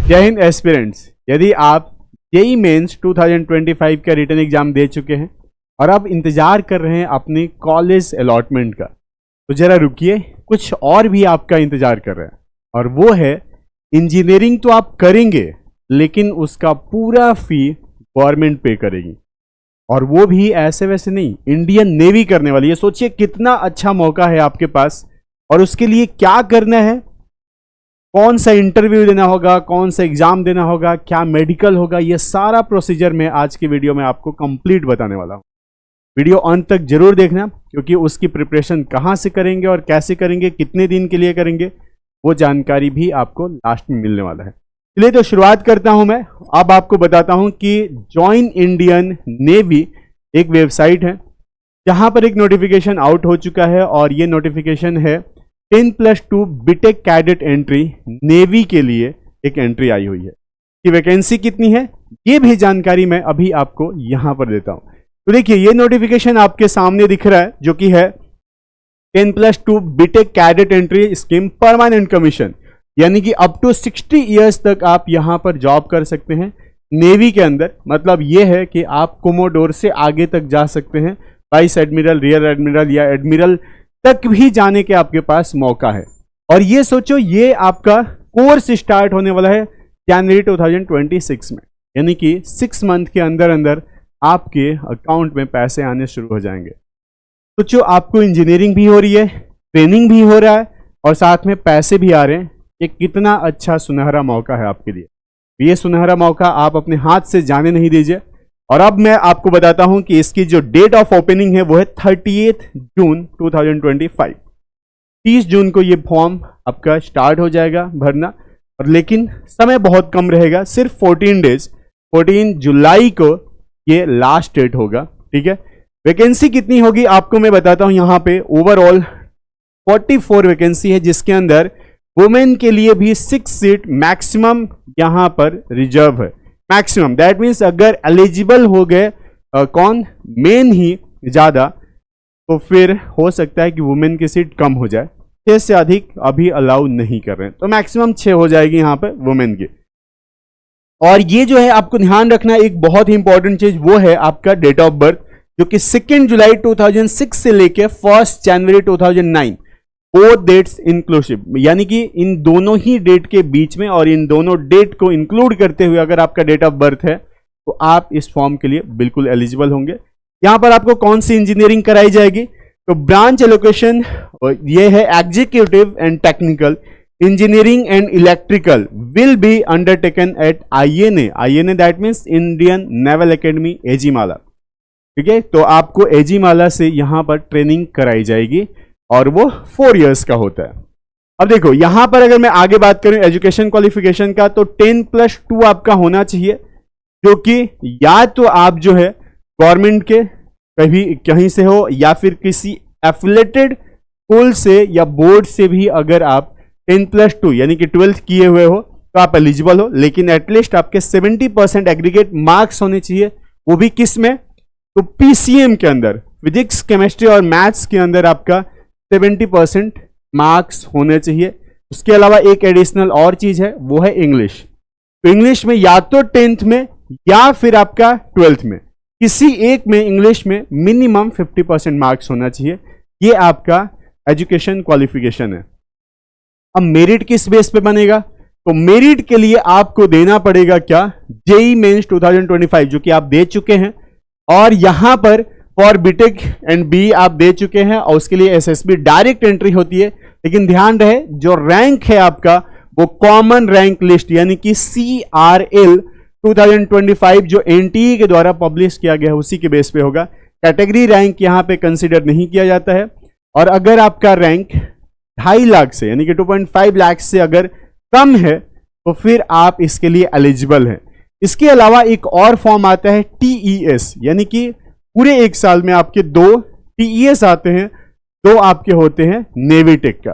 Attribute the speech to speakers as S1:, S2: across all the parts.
S1: जय हिंद एस्पिरेंट्स। यदि आप जेईई मेंस 2025 का रिटन एग्जाम दे चुके हैं और अब इंतजार कर रहे हैं अपने कॉलेज अलॉटमेंट का, तो जरा रुकिए, कुछ और भी आपका इंतजार कर रहा है और वो है इंजीनियरिंग। तो आप करेंगे लेकिन उसका पूरा फी गवर्नमेंट पे करेगी, और वो भी ऐसे वैसे नहीं, इंडियन नेवी करने वाली है। सोचिए कितना अच्छा मौका है आपके पास। और उसके लिए क्या करना है, कौन सा इंटरव्यू देना होगा, कौन सा एग्जाम देना होगा, क्या मेडिकल होगा, ये सारा प्रोसीजर मैं आज की वीडियो में आपको कंप्लीट बताने वाला हूँ। वीडियो अंत तक जरूर देखना, क्योंकि उसकी प्रिपरेशन कहाँ से करेंगे और कैसे करेंगे, कितने दिन के लिए करेंगे, वो जानकारी भी आपको लास्ट में मिलने वाला है। चलिए तो शुरुआत करता हूं मैं। अब आपको बताता हूं कि जॉइन इंडियन नेवी एक वेबसाइट है जहां पर एक नोटिफिकेशन आउट हो चुका है, और ये नोटिफिकेशन है 10+2 बीटेक कैडेट एंट्री नेवी के लिए एक एंट्री आई हुई है। कि वैकेंसी कितनी है ये भी जानकारी मैं अभी आपको यहां पर देता हूं। तो देखिए ये नोटिफिकेशन आपके सामने दिख रहा है, जो कि है 10+2 BTech cadet entry scheme permanent commission, यानी कि अप टू 60 इयर्स तक आप यहां पर जॉब कर सकते हैं नेवी के अंदर। मतलब ये है कि आप कोमोडोर से आगे तक जा सकते हैं, वाइस एडमिरल, रियर एडमिरल या एडमिरल तक भी जाने के आपके पास मौका है। और ये सोचो, ये आपका कोर्स स्टार्ट होने वाला है जनवरी 2026 में, यानी कि 6 मंथ के अंदर अंदर आपके अकाउंट में पैसे आने शुरू हो जाएंगे। सोचो, आपको इंजीनियरिंग भी हो रही है, ट्रेनिंग भी हो रहा है और साथ में पैसे भी आ रहे हैं। ये कितना अच्छा सुनहरा मौका है आपके लिए। ये सुनहरा मौका आप अपने हाथ से जाने नहीं दीजिए। और अब मैं आपको बताता हूं कि इसकी जो डेट ऑफ ओपनिंग है वो है 30 जून 2025। 30 जून को ये फॉर्म आपका स्टार्ट हो जाएगा भरना, और लेकिन समय बहुत कम रहेगा, सिर्फ 14 डेज। 14 जुलाई को ये लास्ट डेट होगा, ठीक है। वैकेंसी कितनी होगी आपको मैं बताता हूं। यहाँ पे ओवरऑल 44 वैकेंसी है, जिसके अंदर वुमेन के लिए भी 6 सीट मैक्सिमम यहां पर रिजर्व है। मैक्सिमम दैट मीन्स अगर एलिजिबल हो गए कौन, मेन ही ज्यादा, तो फिर हो सकता है कि वुमेन की सीट कम हो जाए। 6 से अधिक अभी अलाउ नहीं कर रहे हैं, तो मैक्सिमम 6 हो जाएगी यहाँ पर वुमेन की। और ये जो है आपको ध्यान रखना एक बहुत ही इंपॉर्टेंट चीज, वो है आपका डेट ऑफ बर्थ, जो कि 2 जुलाई 2006 से लेके 1 जनवरी 2009, बोथ डेट्स इंक्लूसिव, यानी कि इन दोनों ही डेट के बीच में और इन दोनों डेट को इंक्लूड करते हुए अगर आपका डेट ऑफ बर्थ है तो आप इस फॉर्म के लिए बिल्कुल एलिजिबल होंगे। यहां पर आपको कौन सी इंजीनियरिंग कराई जाएगी, तो ब्रांच एलोकेशन ये है executive and technical engineering and electrical will be undertaken at INA। INA that means Indian naval academy Ezhimala, ठीक है। तो आपको एजीमाला से यहां पर ट्रेनिंग कराई जाएगी और वो 4 इयर्स का होता है। अब देखो यहां पर अगर मैं आगे बात करूं एजुकेशन क्वालिफिकेशन का, तो 10+2 आपका होना चाहिए, जो कि या तो आप जो है गवर्नमेंट के कहीं से हो, या फिर किसी एफिलेटेड स्कूल से या बोर्ड से भी अगर आप 10+2 यानी कि 12th किए हुए हो तो आप एलिजिबल हो। लेकिन एटलीस्ट आपके 70% एग्रीगेट मार्क्स होने चाहिए, वो भी किस में, तो PCM के अंदर, फिजिक्स, केमिस्ट्री और मैथ्स के अंदर आपका 70% मार्क्स होने चाहिए। उसके अलावा एक एडिशनल और चीज है, वो है इंग्लिश। तो इंग्लिश में या तो 10th में या फिर आपका 12th में, किसी एक में इंग्लिश में मिनिमम 50% मार्क्स होना चाहिए। ये आपका एजुकेशन क्वालिफिकेशन है। अब मेरिट किस बेस पे बनेगा, तो मेरिट के लिए आपको देना पड़ेगा क्या, जेईई मेंस 2025 जो कि आप दे चुके हैं, और यहां पर फॉर बीटेक एंड बी आप दे चुके हैं, और उसके लिए SSB डायरेक्ट एंट्री होती है। लेकिन ध्यान रहे जो रैंक है आपका वो कॉमन रैंक लिस्ट यानी कि CRL 2025 जो NTE के द्वारा पब्लिश किया गया है उसी के बेस पे होगा। कैटेगरी रैंक यहां पे कंसीडर नहीं किया जाता है। और अगर आपका रैंक 2.5 लाख से यानी कि 2.5 लाख से अगर कम है तो फिर आप इसके लिए एलिजिबल हैं। इसके अलावा एक और फॉर्म आता है TES, यानी कि पूरे 1 साल में आपके 2 TES आते हैं, 2 आपके होते हैं नेवी टेक का।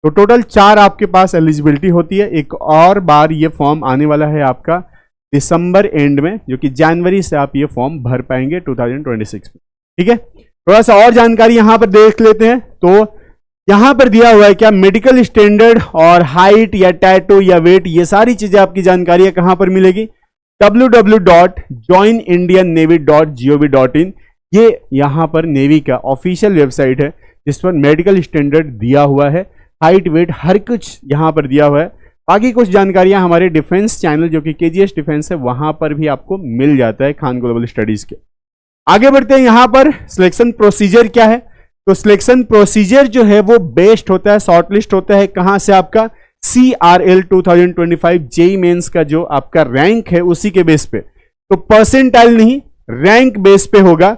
S1: तो टोटल 4 आपके पास एलिजिबिलिटी होती है। एक और बार ये फॉर्म आने वाला है आपका दिसंबर एंड में, जो कि जनवरी से आप ये फॉर्म भर पाएंगे 2026 में, ठीक है। थोड़ा सा और जानकारी यहां पर देख लेते हैं। तो यहां पर दिया हुआ है क्या, मेडिकल स्टैंडर्ड और हाइट या टैटू या वेट, ये सारी चीजें आपकी जानकारी है कहां पर मिलेगी, www.joinindiannavy.gov.in। ये यहां पर नेवी का ऑफिशियल वेबसाइट है जिस पर मेडिकल स्टैंडर्ड दिया हुआ है, हाइट वेट हर कुछ यहां पर दिया हुआ है। बाकी कुछ जानकारियां हमारे डिफेंस चैनल जो कि केजीएस डिफेंस है वहां पर भी आपको मिल जाता है खान ग्लोबल स्टडीज के। आगे बढ़ते हैं, यहां पर सिलेक्शन प्रोसीजर क्या है, तो सिलेक्शन प्रोसीजर जो है वो बेस्ड होता है, शॉर्टलिस्ट होता है कहां से, आपका CRL 2025 जेई मेंस का जो आपका रैंक है उसी के बेस पे, तो परसेंटाइल नहीं रैंक बेस पे होगा।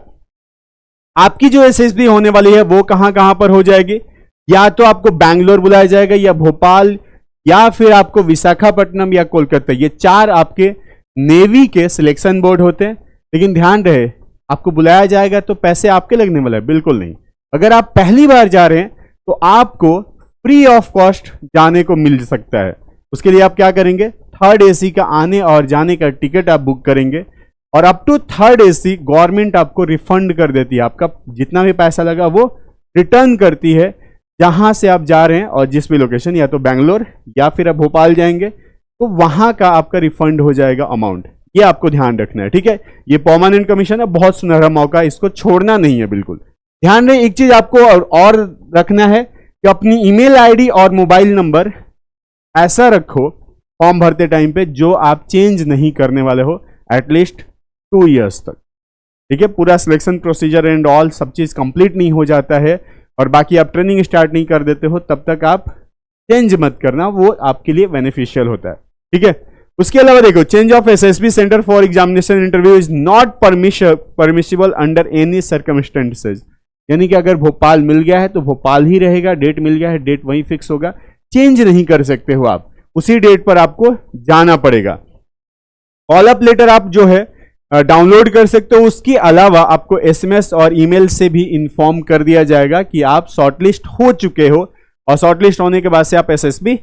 S1: आपकी जो एसएसबी होने वाली है वो कहां कहां पर हो जाएगी, या तो आपको बैंगलोर बुलाया जाएगा या भोपाल या फिर आपको विशाखापट्टनम या कोलकाता, ये 4 आपके नेवी के सिलेक्शन बोर्ड होते हैं। लेकिन ध्यान रहे आपको बुलाया जाएगा तो पैसे आपके लगने वाला है, बिल्कुल नहीं। अगर आप पहली बार जा रहे हैं तो आपको फ्री ऑफ कॉस्ट जाने को मिल सकता है। उसके लिए आप क्या करेंगे, 3rd AC का आने और जाने का टिकट आप बुक करेंगे और up to 3rd AC government आपको रिफंड कर देती है, आपका जितना भी पैसा लगा वो रिटर्न करती है जहां से आप जा रहे हैं। और जिस भी लोकेशन, या तो बैंगलोर या फिर आप भोपाल जाएंगे तो वहां का आपका रिफंड हो जाएगा अमाउंट, ये आपको ध्यान रखना है, ठीक है। ये परमानेंट कमीशन है, बहुत सुनहरा मौका, इसको छोड़ना नहीं है बिल्कुल। ध्यान रहे एक चीज आपको और रखना है कि अपनी ईमेल आईडी और मोबाइल नंबर ऐसा रखो फॉर्म भरते टाइम पे जो आप चेंज नहीं करने वाले हो एटलीस्ट 2 इयर्स तक, ठीक है। पूरा सिलेक्शन प्रोसीजर एंड ऑल सब चीज कंप्लीट नहीं हो जाता है और बाकी आप ट्रेनिंग स्टार्ट नहीं कर देते हो तब तक आप चेंज मत करना, वो आपके लिए बेनिफिशियल होता है, ठीक है। उसके अलावा देखो, change of SSB centre for examination interview is not permissible under any circumstances, यानी कि अगर भोपाल मिल गया है तो भोपाल ही रहेगा, डेट मिल गया है डेट वहीं फिक्स होगा, चेंज नहीं कर सकते हो आप, उसी डेट पर आपको जाना पड़ेगा। ऑल अप लेटर आप जो है डाउनलोड कर सकते हो, उसके अलावा आपको एसएमएस और ईमेल से भी इन्फॉर्म कर दिया जाएगा कि आप शॉर्टलिस्ट हो चुके हो और शॉर्टलिस्ट होने के बाद से आप एसएसबी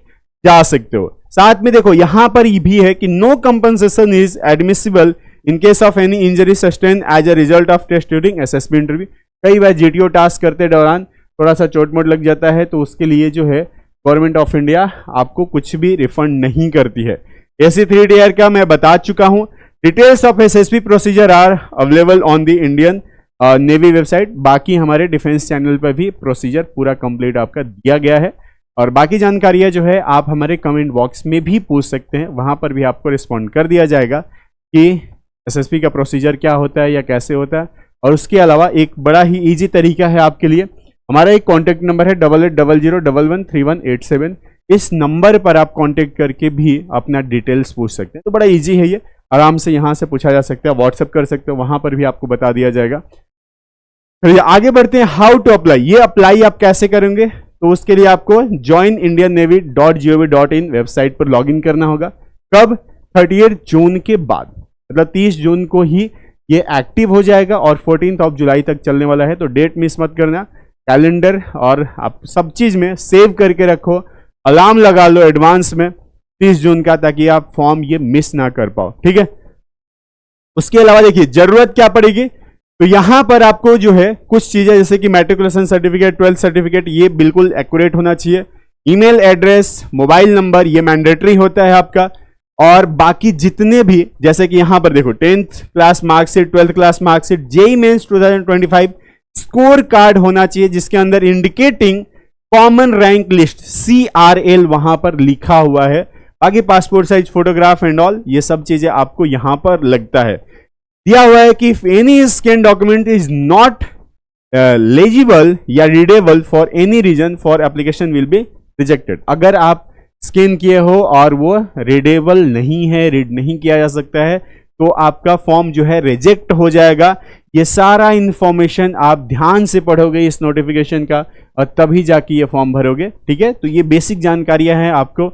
S1: जा सकते हो। साथ में देखो यहां पर भी है कि no compensation is admissible in case of any injury sustain as a result of test during SSB interview. कई बार जीटीओ टास्क करते दौरान थोड़ा सा चोट मोट लग जाता है तो उसके लिए जो है गवर्नमेंट ऑफ इंडिया आपको कुछ भी रिफंड नहीं करती है। AC3 टीयर का मैं बता चुका हूं। Details of SSB procedure are available on the Indian navy website. बाकी हमारे डिफेंस चैनल पर भी प्रोसीजर पूरा कंप्लीट आपका दिया गया है और बाकी जानकारियां जो है आप हमारे कमेंट बॉक्स में भी पूछ सकते हैं, वहां पर भी आपको रिस्पॉन्ड कर दिया जाएगा कि एसएसबी का प्रोसीजर क्या होता है या कैसे होता है। और उसके अलावा एक बड़ा ही इजी तरीका है आपके लिए, हमारा एक कॉन्टैक्ट नंबर है 8800113187। इस नंबर पर आप कांटेक्ट करके भी अपना डिटेल्स पूछ सकते हैं। तो बड़ा इजी है, ये आराम से यहाँ से पूछा जा सकता है, व्हाट्सएप कर सकते हो, वहां पर भी आपको बता दिया जाएगा। तो आगे बढ़ते हैं, हाउ टू अप्लाई। ये अप्लाई आप कैसे करेंगे, तो उसके लिए आपको joinindiannavy.gov.in वेबसाइट पर लॉगिन करना होगा। कब, 30 जून के बाद, मतलब 30 जून को ही ये एक्टिव हो जाएगा और 14 जुलाई तक चलने वाला है। तो डेट मिस मत करना, कैलेंडर और आप सब चीज में सेव करके रखो, अलार्म लगा लो एडवांस में 30 जून का, ताकि आप फॉर्म ये मिस ना कर पाओ, ठीक है। उसके अलावा देखिए जरूरत क्या पड़ेगी, तो यहां पर आपको जो है कुछ चीजें जैसे कि मैट्रिकुलेशन सर्टिफिकेट, 12th सर्टिफिकेट, ये बिल्कुल एक्यूरेट होना चाहिए। ईमेल एड्रेस, मोबाइल नंबर, ये मैंडेटरी होता है आपका। और बाकी जितने भी, जैसे कि यहां पर देखो 10th class marksheet, 12th class marksheet, JEE mains 2025 score card होना चाहिए जिसके अंदर indicating common rank list CRL वहां पर लिखा हुआ है। बाकी passport size photograph and all ये सब चीजें आपको यहां पर लगता है। दिया हुआ है कि if any scan document is not legible या readable for any reason for application will be rejected. अगर आप स्कैन किए हो और वो रीडेबल नहीं है, रीड नहीं किया जा सकता है, तो आपका फॉर्म जो है रिजेक्ट हो जाएगा। ये सारा इंफॉर्मेशन आप ध्यान से पढ़ोगे इस नोटिफिकेशन का और तभी जाके ये फॉर्म भरोगे, ठीक है। तो ये बेसिक जानकारियां हैं आपको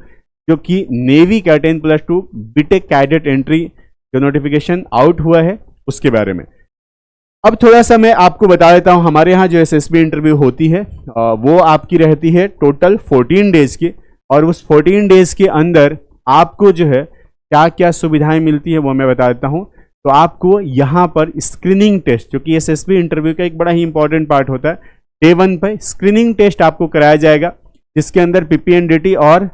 S1: जो कि नेवी का 10+2 बीटेक कैडेट एंट्री जो नोटिफिकेशन आउट हुआ है उसके बारे में। अब थोड़ा सा मैं आपको बता देता हूं, हमारे यहाँ जो एसएसबी इंटरव्यू होती है वो आपकी रहती है टोटल 14 डेज की, और उस 14 डेज के अंदर आपको जो है क्या क्या सुविधाएं मिलती है वो मैं बता देता हूं। तो आपको यहाँ पर स्क्रीनिंग टेस्ट, जो कि एसएसबी इंटरव्यू का एक बड़ा ही इंपॉर्टेंट पार्ट होता है, डे 1 पे स्क्रीनिंग टेस्ट आपको कराया जाएगा, जिसके अंदर PPNDT और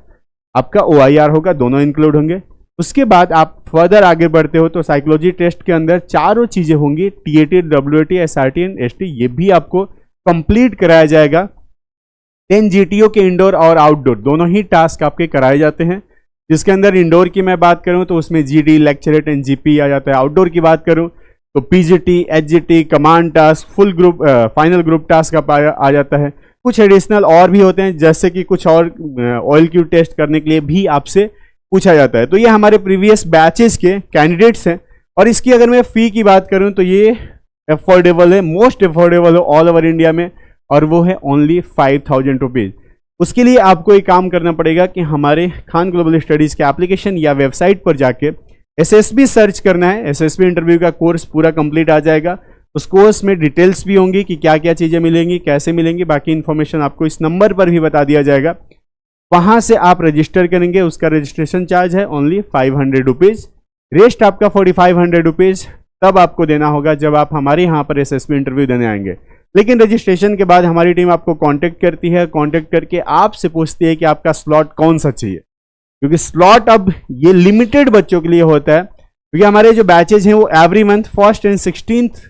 S1: आपका OIR होगा, दोनों इंक्लूड होंगे। उसके बाद आप फर्दर आगे बढ़ते हो तो साइकोलॉजी टेस्ट के अंदर चारों चीजें होंगी, TAT, WAT, SRT and ST, ये भी आपको कंप्लीट कराया जाएगा। 10 GTO के इंडोर और आउटडोर दोनों ही टास्क आपके कराए जाते हैं, जिसके अंदर इंडोर की मैं बात करूं तो उसमें GD, लेक्चरेट एंड GP आ जाता है। आउटडोर की बात करूं तो PGT, HGT, command task, full group, final group task आ जाता है। कुछ एडिशनल और भी होते हैं, जैसे कि कुछ और ऑयल क्यू टेस्ट करने के लिए भी आपसे पूछा जाता है। तो ये हमारे प्रीवियस बैचेस के कैंडिडेट्स हैं। और इसकी अगर मैं फ़ी की बात करूं तो ये अफोर्डेबल है, मोस्ट अफोर्डेबल है ऑल ओवर इंडिया में, और वो है ओनली 5000 रुपीज़। उसके लिए आपको एक काम करना पड़ेगा कि हमारे खान ग्लोबल स्टडीज़ के एप्लीकेशन या वेबसाइट पर जाके SSB सर्च करना है। SSB इंटरव्यू का कोर्स पूरा कंप्लीट आ जाएगा। उस कोर्स में डिटेल्स भी होंगी कि क्या क्या चीज़ें मिलेंगी, कैसे मिलेंगी, बाकी इन्फॉर्मेशन आपको इस नंबर पर भी बता दिया जाएगा। वहाँ से आप रजिस्टर करेंगे, उसका रजिस्ट्रेशन चार्ज है ओनली 500 रुपीज़। रेस्ट आपका 4500 रुपीज़ तब आपको देना होगा जब आप हमारे यहाँ पर SSB इंटरव्यू देने आएंगे। लेकिन रजिस्ट्रेशन के बाद हमारी टीम आपको कांटेक्ट करती है, कांटेक्ट करके आपसे पूछती है कि आपका स्लॉट कौन सा चाहिए, क्योंकि स्लॉट अब ये लिमिटेड बच्चों के लिए होता है, क्योंकि हमारे जो बैचेज हैं वो every month 1st and 16th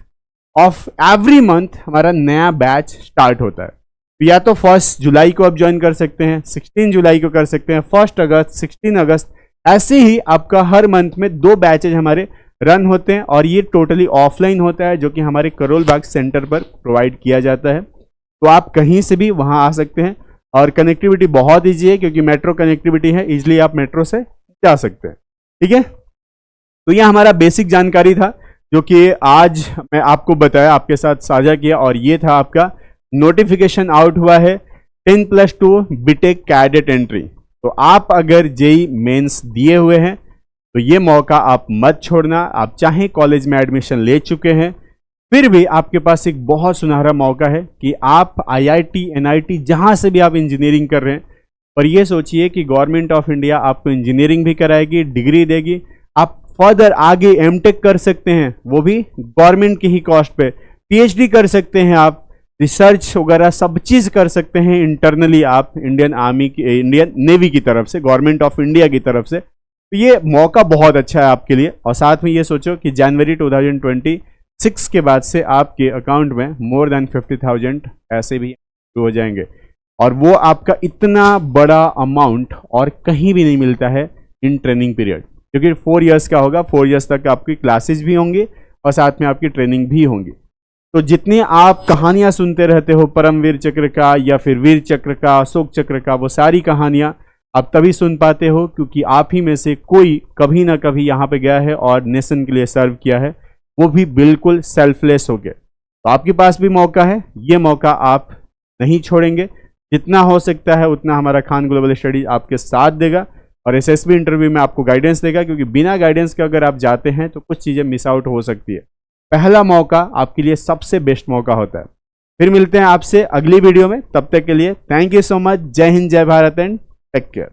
S1: of every month हमारा नया बैच स्टार्ट होता है। तो या तो 1 जुलाई को आप ज्वाइन कर सकते हैं, 16 जुलाई को कर सकते हैं, 1 अगस्त, 16 अगस्त, ऐसे ही आपका हर मंथ में 2 बैचेज हमारे रन होते हैं। और ये टोटली ऑफलाइन होता है, जो कि हमारे करोल बाग सेंटर पर प्रोवाइड किया जाता है। तो आप कहीं से भी वहाँ आ सकते हैं, और कनेक्टिविटी बहुत ईजी है, क्योंकि मेट्रो कनेक्टिविटी है, इजिली आप मेट्रो से जा सकते हैं। ठीक है, तो ये हमारा बेसिक जानकारी था जो कि आज मैं आपको बताया, आपके साथ साझा किया। और ये था आपका नोटिफिकेशन आउट हुआ है 10+2 बीटेक कैडेट एंट्री। तो आप अगर जेई मेंस दिए हुए हैं तो ये मौका आप मत छोड़ना। आप चाहे कॉलेज में एडमिशन ले चुके हैं, फिर भी आपके पास एक बहुत सुनहरा मौका है कि आप IIT, NIT जहां से भी आप इंजीनियरिंग कर रहे हैं, पर ये सोचिए कि गवर्नमेंट ऑफ इंडिया आपको इंजीनियरिंग भी कराएगी, डिग्री देगी, आप फर्दर आगे MTech कर सकते हैं, वो भी गवर्नमेंट की ही कॉस्ट पे, PhD कर सकते हैं, आप रिसर्च वगैरह सब चीज़ कर सकते हैं इंटरनली आप इंडियन आर्मी की, इंडियन नेवी की तरफ से, गवर्नमेंट ऑफ इंडिया की तरफ से। तो ये मौका बहुत अच्छा है आपके लिए। और साथ में ये सोचो कि जनवरी 2026 के बाद से आपके अकाउंट में मोर देन 50,000 ऐसे भी हो जाएंगे, और वो आपका इतना बड़ा अमाउंट और कहीं भी नहीं मिलता है इन ट्रेनिंग पीरियड, क्योंकि 4 इयर्स का होगा। 4 इयर्स तक आपकी क्लासेस भी होंगी और साथ में आपकी ट्रेनिंग भी होंगी। तो जितनी आप कहानियां सुनते रहते हो परमवीर चक्र का या फिर वीर चक्र का, अशोक चक्र का, वो सारी कहानियां आप तभी सुन पाते हो क्योंकि आप ही में से कोई कभी ना कभी यहाँ पे गया है और नेशन के लिए सर्व किया है, वो भी बिल्कुल सेल्फलेस हो गए। तो आपके पास भी मौका है, ये मौका आप नहीं छोड़ेंगे। जितना हो सकता है उतना हमारा खान ग्लोबल स्टडीज आपके साथ देगा और SSB इंटरव्यू में आपको गाइडेंस देगा, क्योंकि बिना गाइडेंस के अगर आप जाते हैं तो कुछ चीज़ें मिस आउट हो सकती है। पहला मौका आपके लिए सबसे बेस्ट मौका होता है। फिर मिलते हैं आपसे अगली वीडियो में, तब तक के लिए थैंक यू सो मच। जय हिंद, जय भारत एंड टेक केयर।